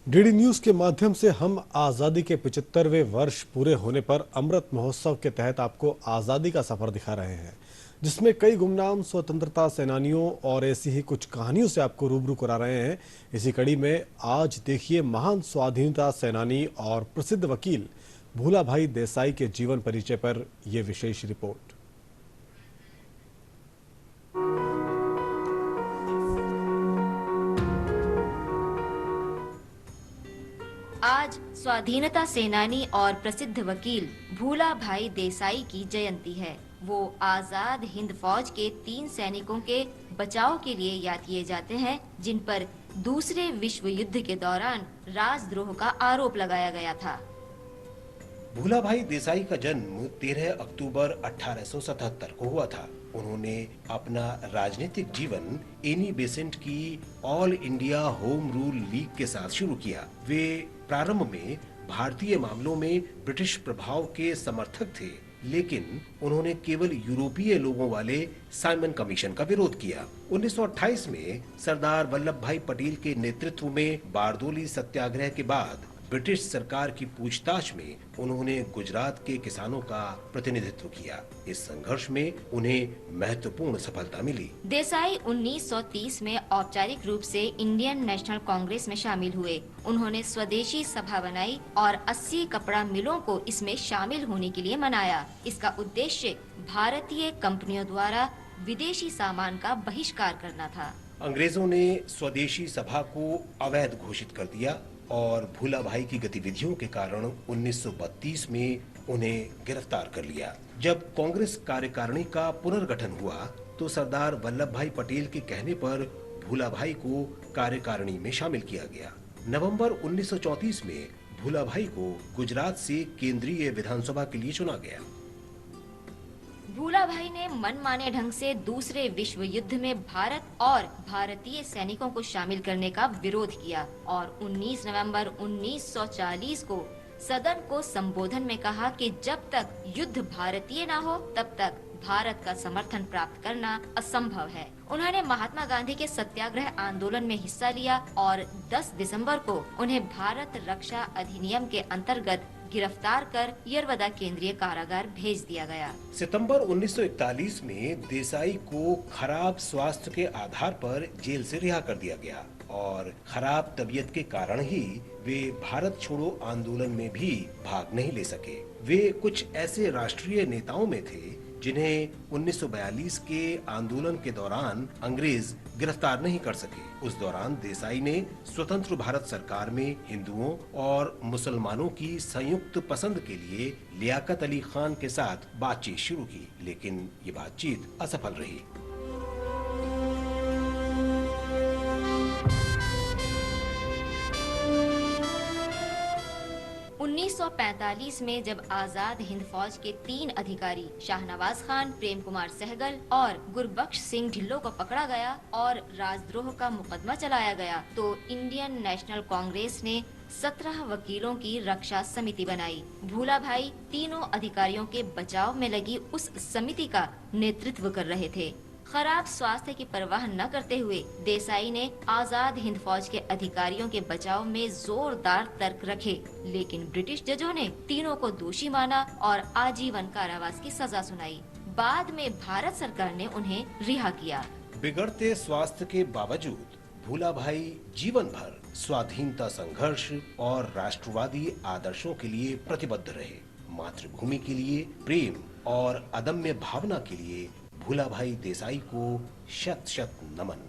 DD news के माध्यम से हम आजादी के 75वें वर्ष पूरे होने पर अमृत महोत्सव के तहत आपको आजादी का सफर दिखा रहे हैं, जिसमें कई गुमनाम स्वतंत्रता सेनानियों और ऐसी ही कुछ कहानियों से आपको रूबरू करा रहे हैं। इसी कड़ी में आज देखिए महान स्वाधीनता सेनानी और प्रसिद्ध वकील भूलाभाई देसाई के जीवन परिचय पर यह विशेष रिपोर्ट। आज स्वाधीनता सेनानी और प्रसिद्ध वकील भूलाभाई देसाई की जयंती है। वो आजाद हिंद फौज के 3 सैनिकों के बचाव के लिए याद किए जाते हैं, जिन पर दूसरे विश्व युद्ध के दौरान राजद्रोह का आरोप लगाया गया था। भूलाभाई देसाई का जन्म 13 अक्टूबर 1877 को हुआ था। उन्होंने अपना राजनीतिक जीवन एनी बेसेंट की all India home rule league के साथ शुरू किया। वे प्रारंभ में भारतीय मामलों में ब्रिटिश प्रभाव के समर्थक थे, लेकिन उन्होंने केवल यूरोपीय लोगों वाले साइमन कमीशन का विरोध किया। 1928 में सरदार वल्लभ भाई पटेल के नेतृत्व में बारदोली सत्याग्रह के बाद ब्रिटिश सरकार की पूछताछ में उन्होंने गुजरात के किसानों का प्रतिनिधित्व किया। इस संघर्ष में उन्हें महत्वपूर्ण सफलता मिली। देसाई 1930 में औपचारिक रूप से इंडियन नेशनल कांग्रेस में शामिल हुए। उन्होंने स्वदेशी सभा बनाई और 80 कपड़ा मिलों को इसमें शामिल होने के लिए मनाया। इसका उद्देश्य भारतीय कंपनियों द्वारा विदेशी सामान का बहिष्कार करना था। अंग्रेजों ने स्वदेशी सभा को अवैध घोषित कर दिया और भूलाभाई की गतिविधियों के कारण 1932 में उन्हें गिरफ्तार कर लिया। जब कांग्रेस कार्यकारिणी का पुनर्गठन हुआ तो सरदार वल्लभ भाई पटेल के कहने पर भूलाभाई को कार्यकारिणी में शामिल किया गया। नवंबर 1934 में भूलाभाई को गुजरात से केंद्रीय विधानसभा के लिए चुना गया। भूलाभाई ने मनमाने ढंग से दूसरे विश्व युद्ध में भारत और भारतीय सैनिकों को शामिल करने का विरोध किया और 19 नवंबर 1940 को सदन को संबोधन में कहा कि जब तक युद्ध भारतीय न हो तब तक भारत का समर्थन प्राप्त करना असंभव है। उन्होंने महात्मा गांधी के सत्याग्रह आंदोलन में हिस्सा लिया और 10 दिसंबर को उन्हें भारत रक्षा अधिनियम के अंतर्गत गिरफ्तार कर यरवदा केंद्रीय कारागार भेज दिया गया। सितंबर 1941 में देसाई को खराब स्वास्थ्य के आधार पर जेल से रिहा कर दिया गया और खराब तबीयत के कारण ही वे भारत छोड़ो आंदोलन में भी भाग नहीं ले सके। वे कुछ ऐसे राष्ट्रीय नेताओं में थे जिन्हें 1942 के आंदोलन के दौरान अंग्रेज गिरफ्तार नहीं कर सके। उस दौरान देसाई ने स्वतंत्र भारत सरकार में हिंदुओं और मुसलमानों की संयुक्त पसंद के लिए लियाकत अली खान के साथ बातचीत शुरू की, लेकिन ये बातचीत असफल रही। 1945 में जब आजाद हिंद फौज के 3 अधिकारी शाहनवाज खान, प्रेम कुमार सहगल और गुरबख्श सिंह ढिल्लों को पकड़ा गया और राजद्रोह का मुकदमा चलाया गया, तो इंडियन नेशनल कांग्रेस ने 17 वकीलों की रक्षा समिति बनाई। भूलाभाई तीनों अधिकारियों के बचाव में लगी उस समिति का नेतृत्व कर रहे थे। खराब स्वास्थ्य की परवाह न करते हुए देसाई ने आजाद हिंद फौज के अधिकारियों के बचाव में जोरदार तर्क रखे, लेकिन ब्रिटिश जजों ने तीनों को दोषी माना और आजीवन कारावास की सजा सुनाई। बाद में भारत सरकार ने उन्हें रिहा किया। बिगड़ते स्वास्थ्य के बावजूद भूलाभाई जीवन भर स्वाधीनता संघर्ष और राष्ट्रवादी आदर्शों के लिए प्रतिबद्ध रहे। मातृभूमि के लिए प्रेम और अदम्य भावना के लिए भूलाभाई देसाई को शत शत नमन।